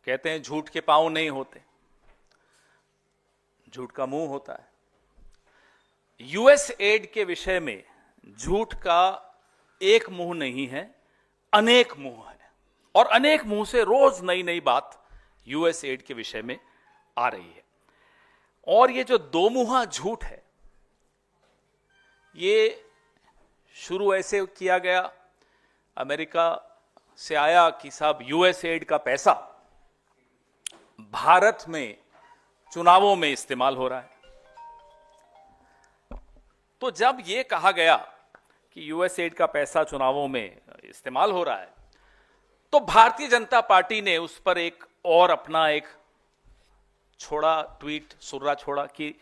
कहते हैं झूठ के पांव नहीं होते, झूठ का मुंह होता है। यूएस एड के विषय में झूठ का एक मुंह नहीं है, अनेक मुंह है, और अनेक मुंह से रोज नई नई बात यूएस एड के विषय में आ रही है। और ये जो दो मुंहा झूठ है, ये शुरू ऐसे किया गया, अमेरिका से आया कि साहब यूएस एड का पैसा भारत में चुनावों में इस्तेमाल हो रहा है। तो जब यह कहा गया कि यूएस एड का पैसा चुनावों में इस्तेमाल हो रहा है, तो भारतीय जनता पार्टी ने उस पर एक और अपना एक छोड़ा ट्वीट, सुर्रा छोड़ा कि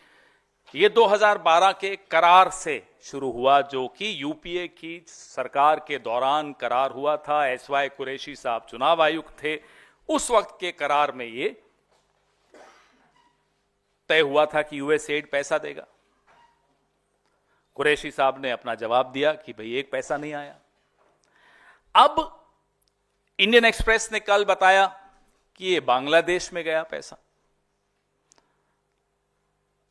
ये 2012 के करार से शुरू हुआ, जो कि यूपीए की सरकार के दौरान करार हुआ था। एसवाई कुरैशी साहब चुनाव आयुक्त थे, उस वक्त के करार में ये तय हुआ था कि यूएस एड पैसा देगा। कुरैशी साहब ने अपना जवाब दिया कि भाई एक पैसा नहीं आया। अब इंडियन एक्सप्रेस ने कल बताया कि ये बांग्लादेश में गया पैसा।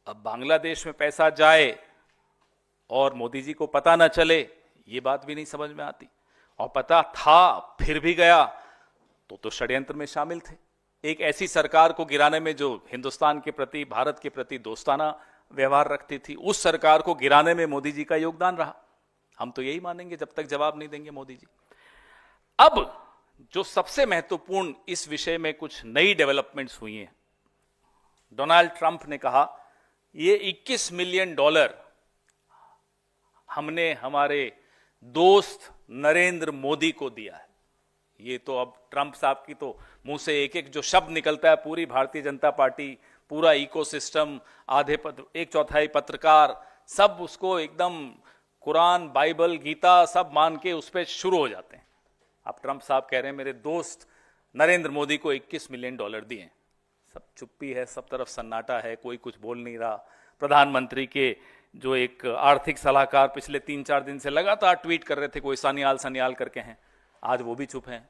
अब बांग्लादेश में पैसा जाए और मोदी जी को पता ना चले, ये बात भी नहीं समझ में आती। और पता था फिर भी गया तो षड्यंत्र में शामिल थे। एक ऐसी सरकार को गिराने में जो हिंदुस्तान के प्रति, भारत के प्रति दोस्ताना व्यवहार रखती थी, उस सरकार को गिराने में मोदी जी का योगदान रहा। हम तो यही मानेंगे जब तक जवाब नहीं देंगे मोदी जी। अब जो सबसे महत्वपूर्ण इस विषय में कुछ नई डेवलपमेंट्स हुई हैं, डोनाल्ड ट्रंप ने कहा ये $21 मिलियन हमने हमारे दोस्त नरेंद्र मोदी को दिया है। ये तो अब ट्रंप साहब की तो मुंह से एक एक जो शब्द निकलता है, पूरी भारतीय जनता पार्टी, पूरा इकोसिस्टम, आधे एक चौथाई पत्रकार, सब उसको एकदम कुरान, बाइबल, गीता सब मान के उस पर शुरू हो जाते हैं। अब ट्रंप साहब कह रहे हैं मेरे दोस्त नरेंद्र मोदी को $21 मिलियन दिए। सब चुप्पी है, सब तरफ सन्नाटा है, कोई कुछ बोल नहीं रहा। प्रधानमंत्री के जो एक आर्थिक सलाहकार पिछले 3-4 दिन से लगातार ट्वीट कर रहे थे, कोई सानियाल करके हैं, आज वो भी चुप हैं।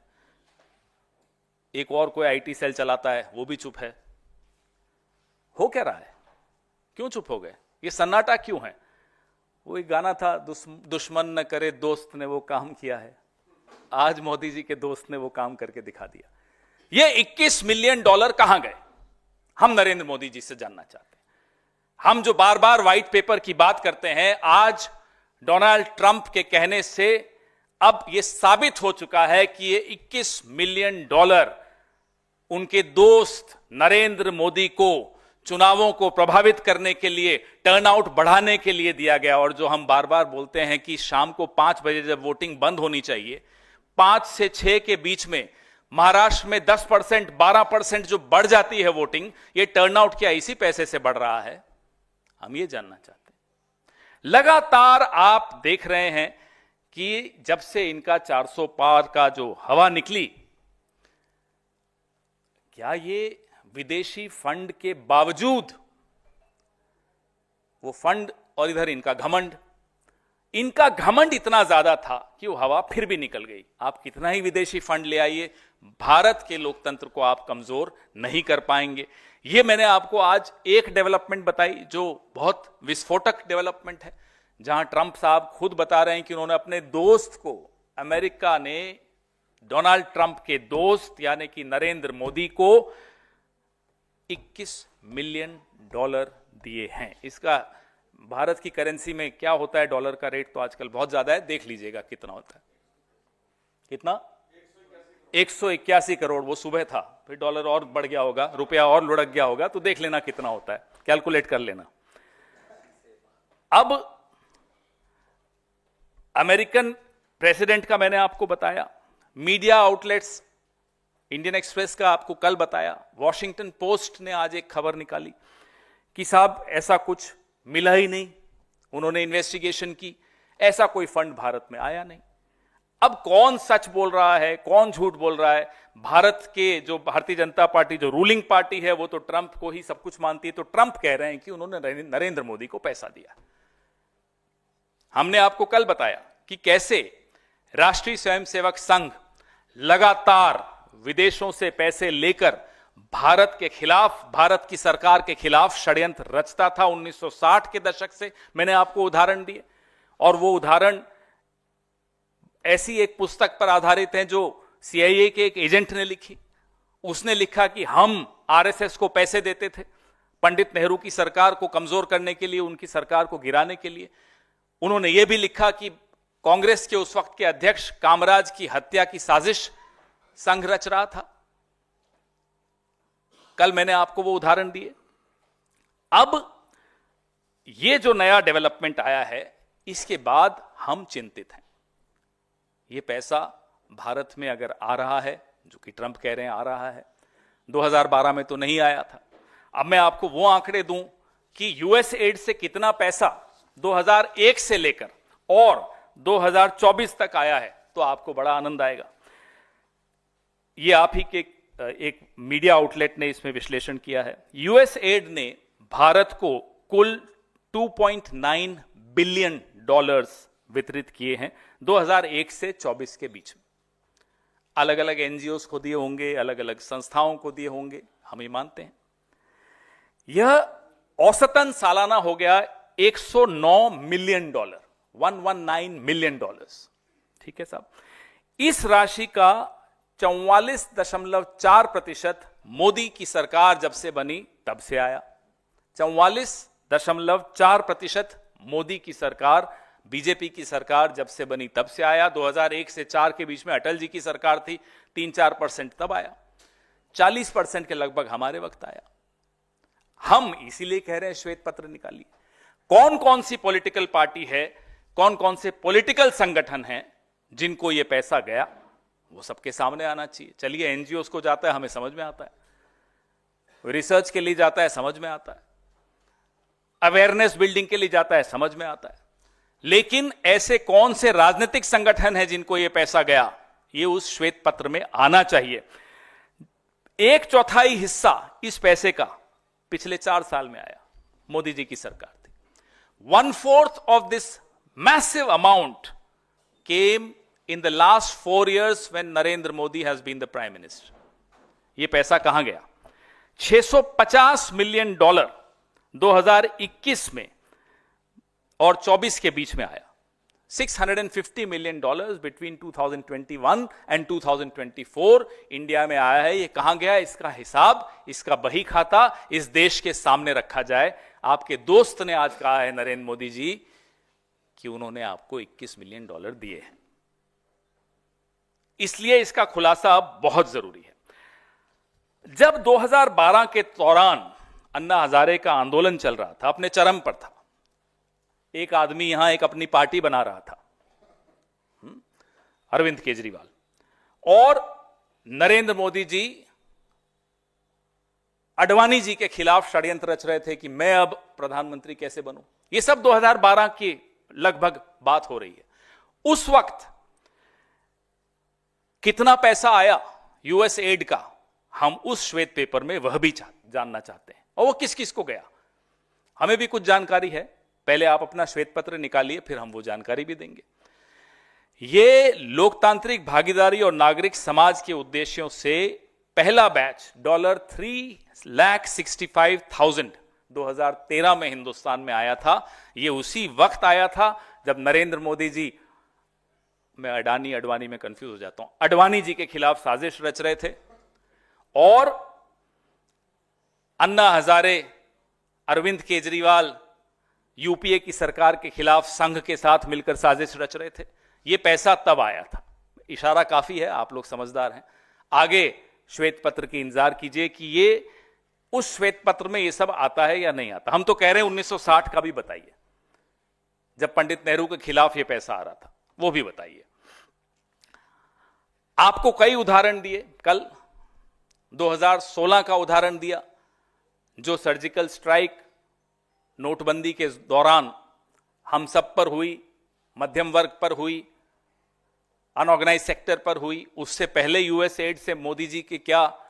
एक और कोई आईटी सेल चलाता है, वो भी चुप है। हो क्या रहा है? क्यों चुप हो गए? ये सन्नाटा क्यों है? वो एक गाना था, दुश्मन न करे दोस्त ने वो काम किया है। आज मोदी जी के दोस्त ने वो काम करके दिखा दिया। ये $21 मिलियन कहां गए, हम नरेंद्र मोदी जी से जानना चाहते हैं। हम जो बार बार व्हाइट पेपर की बात करते हैं, आज डोनाल्ड ट्रंप के कहने से अब यह साबित हो चुका है कि ये $21 मिलियन उनके दोस्त नरेंद्र मोदी को चुनावों को प्रभावित करने के लिए, टर्नआउट बढ़ाने के लिए दिया गया। और जो हम बार बार बोलते हैं कि शाम को 5 बजे जब वोटिंग बंद होनी चाहिए, 5 से 6 के बीच में महाराष्ट्र में 10%, 12% जो बढ़ जाती है वोटिंग, ये टर्नआउट क्या इसी पैसे से बढ़ रहा है? हम ये जानना चाहते हैं। लगातार आप देख रहे हैं कि जब से इनका 400 पार का जो हवा निकली, क्या ये विदेशी फंड के बावजूद, वो फंड और इधर इनका घमंड इतना ज्यादा था कि वो हवा फिर भी निकल गई। आप कितना ही विदेशी फंड ले आइए, भारत के लोकतंत्र को आप कमजोर नहीं कर पाएंगे। ये मैंने आपको आज एक डेवलपमेंट बताई जो बहुत विस्फोटक डेवलपमेंट है, जहां ट्रंप साहब खुद बता रहे हैं कि उन्होंने अपने दोस्त को, अमेरिका ने डोनाल्ड ट्रंप के दोस्त यानी कि नरेंद्र मोदी को $21 मिलियन दिए हैं। इसका भारत की करेंसी में क्या होता है, डॉलर का रेट तो आजकल बहुत ज्यादा है, देख लीजिएगा कितना होता है। कितना? 181 करोड़। वो सुबह था, फिर डॉलर और बढ़ गया होगा, रुपया और लुढ़क गया होगा, तो देख लेना कितना होता है, कैलकुलेट कर लेना। अब अमेरिकन प्रेसिडेंट का मैंने आपको बताया, मीडिया आउटलेट्स, इंडियन एक्सप्रेस का आपको कल बताया, वॉशिंगटन पोस्ट ने आज एक खबर निकाली कि साहब ऐसा कुछ मिला ही नहीं। उन्होंने इन्वेस्टिगेशन की, ऐसा कोई फंड भारत में आया नहीं। अब कौन सच बोल रहा है, कौन झूठ बोल रहा है? भारत के जो भारतीय जनता पार्टी जो रूलिंग पार्टी है, वो तो ट्रंप को ही सब कुछ मानती है। तो ट्रंप कह रहे हैं कि उन्होंने नरेंद्र मोदी को पैसा दिया। हमने आपको कल बताया कि कैसे राष्ट्रीय स्वयंसेवक संघ लगातार विदेशों से पैसे लेकर भारत के खिलाफ, भारत की सरकार के खिलाफ षड्यंत्र रचता था 1960 के दशक से। मैंने आपको उदाहरण दिए, और वो उदाहरण ऐसी एक पुस्तक पर आधारित है जो सीआईए के एक एजेंट ने लिखी। उसने लिखा कि हम आरएसएस को पैसे देते थे पंडित नेहरू की सरकार को कमजोर करने के लिए, उनकी सरकार को गिराने के लिए। उन्होंने यह भी लिखा कि कांग्रेस के उस वक्त के अध्यक्ष कामराज की हत्या की साजिश संघ रच रहा था। कल मैंने आपको वो उदाहरण दिए। अब ये जो नया डेवलपमेंट आया है, इसके बाद हम चिंतित हैं। ये पैसा भारत में अगर आ रहा है, जो कि ट्रंप कह रहे हैं आ रहा है, 2012 में तो नहीं आया था। अब मैं आपको वो आंकड़े दूं कि यूएस एड से कितना पैसा 2001 से लेकर और 2024 तक आया है, तो आपको बड़ा आनंद आएगा। ये आप ही के एक मीडिया आउटलेट ने इसमें विश्लेषण किया है। यूएस एड ने भारत को कुल 2.9 बिलियन डॉलर्स वितरित किए हैं 2001 से 24 के बीच में। अलग अलग एनजीओस को दिए होंगे, अलग अलग संस्थाओं को दिए होंगे, हम ये मानते हैं। यह औसतन सालाना हो गया 109 मिलियन डॉलर, 119 मिलियन डॉलर्स। ठीक है साहब। इस राशि का 44.4% मोदी की सरकार जब से बनी तब से आया। 44.4% मोदी की सरकार, बीजेपी की सरकार जब से बनी तब से आया। 2001 से 4 के बीच में अटल जी की सरकार थी, 3-4% तब आया। 40% के लगभग हमारे वक्त आया। हम इसीलिए कह रहे हैं श्वेत पत्र निकालिए। कौन कौन सी पॉलिटिकल पार्टी है, कौन कौन से पॉलिटिकल संगठन हैं जिनको यह पैसा गया, वो सबके सामने आना चाहिए। चलिए, एनजीओ को जाता है, हमें समझ में आता है, रिसर्च के लिए जाता है, समझ में आता है, अवेयरनेस बिल्डिंग के लिए जाता है, समझ में आता है। लेकिन ऐसे कौन से राजनीतिक संगठन हैं जिनको यह पैसा गया, ये उस श्वेत पत्र में आना चाहिए। 1/4 हिस्सा इस पैसे का पिछले 4 साल में आया, मोदी जी की सरकार थी। 1/4 of this massive amount came in the last 4 years when Narendra Modi has been the prime minister. ये पैसा कहां गया? 650 मिलियन डॉलर 2021 में और 24 के बीच में आया। 650 million dollars between 2021 and 2024 India में आया है। ये कहां गया? इसका हिसाब, इसका बही खाता इस देश के सामने रखा जाए। आपके दोस्त ने आज कहा है, नरेंद्र मोदी जी, कि उन्होंने आपको 21 मिलियन डॉलर दिए हैं। इसलिए इसका खुलासा अब बहुत जरूरी है। जब 2012 के दौरान अन्ना हजारे का आंदोलन चल रहा था, अपने चरम पर था, एक आदमी यहां एक अपनी पार्टी बना रहा था, अरविंद केजरीवाल, और नरेंद्र मोदी जी अडवाणी जी के खिलाफ षड्यंत्र रच रहे थे कि मैं अब प्रधानमंत्री कैसे बनूं। यह सब 2012 की लगभग बात हो रही है। उस वक्त कितना पैसा आया यूएस एड का, हम उस श्वेत पेपर में वह भी जानना चाहते हैं, और वो किस किस को गया। हमें भी कुछ जानकारी है। पहले आप अपना श्वेत पत्र निकालिए, फिर हम वो जानकारी भी देंगे। ये लोकतांत्रिक भागीदारी और नागरिक समाज के उद्देश्यों से पहला बैच $3,65,000 2013 में हिंदुस्तान में आया था। ये उसी वक्त आया था जब नरेंद्र मोदी जी, मैं अडवाणी में कंफ्यूज हो जाता हूं, अडवाणी जी के खिलाफ साजिश रच रहे थे, और अन्ना हजारे, अरविंद केजरीवाल यूपीए की सरकार के खिलाफ संघ के साथ मिलकर साजिश रच रहे थे। यह पैसा तब आया था। इशारा काफी है, आप लोग समझदार हैं। आगे श्वेत पत्र की इंतजार कीजिए कि ये उस श्वेत पत्र में ये सब आता है या नहीं आता। हम तो कह रहे हैं 1960 का भी बताइए, जब पंडित नेहरू के खिलाफ ये पैसा आ रहा था, वो भी बताइए। आपको कई उदाहरण दिए, कल 2016 का उदाहरण दिया, जो सर्जिकल स्ट्राइक नोटबंदी के दौरान हम सब पर हुई, मध्यम वर्ग पर हुई, अनऑर्गेनाइज सेक्टर पर हुई। उससे पहले यूएस एड से मोदी जी के क्या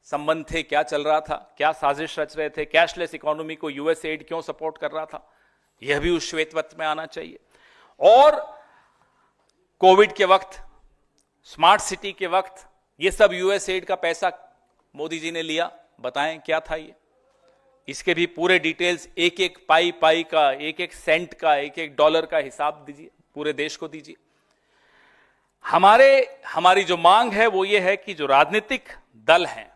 संबंध थे, क्या चल रहा था, क्या साजिश रच रहे थे, कैशलेस इकोनॉमी को यूएस एड क्यों सपोर्ट कर रहा था, यह भी उस श्वेत पत्र में आना चाहिए। और कोविड के वक्त, स्मार्ट सिटी के वक्त, यह सब यूएस एड का पैसा मोदी जी ने लिया, बताएं क्या था ये। इसके भी पूरे डिटेल्स, एक एक पाई का, एक एक सेंट का, एक एक डॉलर का हिसाब दीजिए, पूरे देश को दीजिए। हमारी जो मांग है वो ये है कि जो राजनीतिक दल हैं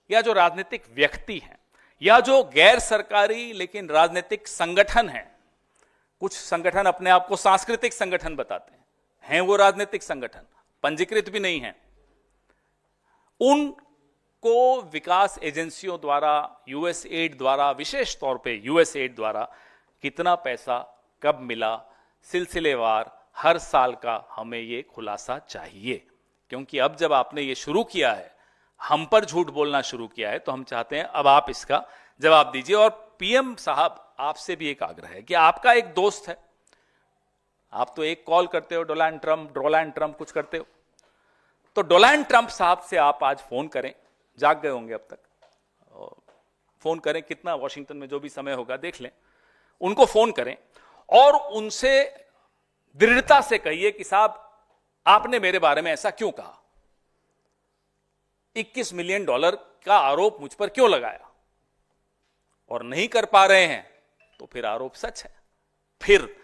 या जो राजनीतिक व्यक्ति हैं या जो गैर सरकारी लेकिन राजनीतिक संगठन हैं, कुछ संगठन अपने आप को सांस्कृतिक संगठन बताते हैं वो राजनीतिक संगठन, पंजीकृत भी नहीं हैं, उनको विकास एजेंसियों द्वारा, यूएसएड द्वारा, विशेष तौर पे यूएसएड द्वारा कितना पैसा कब मिला, सिलसिलेवार हर साल का हमें ये खुलासा चाहिए। क्योंकि अब जब आपने ये शुरू किया है, हम पर झूठ बोलना शुरू किया है, तो हम चाहते हैं अब आप इसका जवाब दीजिए। और पीएम साहब, आपसे भी एक आग्रह है कि आपका एक दोस्त है, आप तो एक कॉल करते हो डोनाल्ड ट्रंप कुछ करते हो, तो डोनाल्ड ट्रंप साहब से आप आज फोन करें, जाग गए होंगे अब तक, फोन करें, कितना वॉशिंगटन में जो भी समय होगा देख लें, उनको फोन करें और उनसे दृढ़ता से कहिए कि साहब आपने मेरे बारे में ऐसा क्यों कहा, $21 मिलियन का आरोप मुझ पर क्यों लगाया, और नहीं कर पा रहे हैं तो फिर आरोप सच है, फिर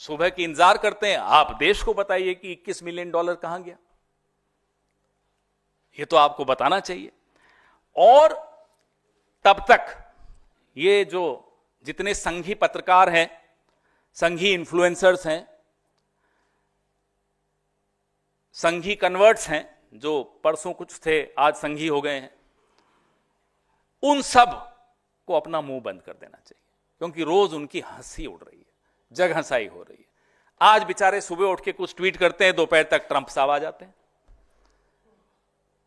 सुबह की इंतजार करते हैं, आप देश को बताइए कि $21 मिलियन कहां गया, ये तो आपको बताना चाहिए। और तब तक ये जो जितने संघी पत्रकार हैं, संघी इन्फ्लुएंसर्स हैं, संघी कन्वर्ट्स हैं, जो परसों कुछ थे आज संघी हो गए हैं, उन सब को अपना मुंह बंद कर देना चाहिए, क्योंकि रोज उनकी हंसी उड़ रही है, जग हंसाई हो रही है। आज बेचारे सुबह उठ के कुछ ट्वीट करते हैं, दोपहर तक ट्रंप साहब आ जाते हैं,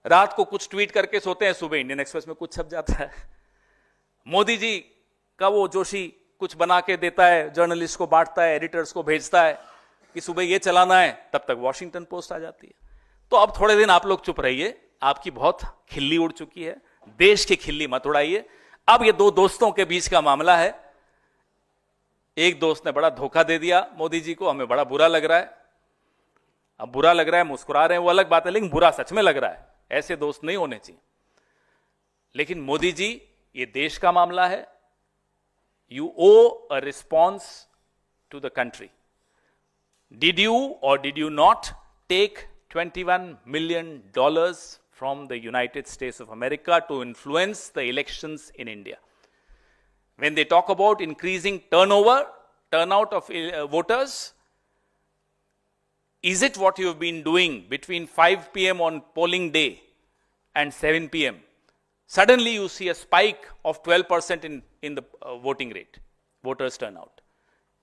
रात को कुछ ट्वीट करके सोते हैं, सुबह इंडियन एक्सप्रेस में कुछ छप जाता है। मोदी जी का वो जोशी कुछ बना के देता है, जर्नलिस्ट को बांटता है, एडिटर्स को भेजता है कि सुबह ये चलाना है, तब तक वॉशिंगटन पोस्ट आ जाती है। तो अब थोड़े दिन आप लोग चुप रहिए, आपकी बहुत खिल्ली उड़ चुकी है, देश की खिल्ली मत उड़ाइए। अब ये दो दोस्तों के बीच का मामला है, एक दोस्त ने बड़ा धोखा दे दिया मोदी जी को, हमें बड़ा बुरा लग रहा है। अब बुरा लग रहा है, मुस्कुरा रहे हैं, वो अलग बात है, लेकिन बुरा सच में लग रहा है, ऐसे दोस्त नहीं होने चाहिए। लेकिन मोदी जी, ये देश का मामला है, you owe a response to the country. Did you or did you not take $21 million from the United States of America to influence the elections in India? When they talk about increasing turnout of voters, is it what you have been doing between 5 p.m. on polling day and 7 p.m.? Suddenly you see a spike of 12% in the voting rate, voters turnout.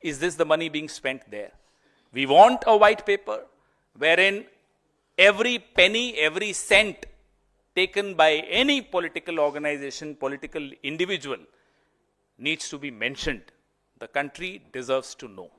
Is this the money being spent there? We want a white paper wherein every penny, every cent taken by any political organization, political individual needs to be mentioned. The country deserves to know.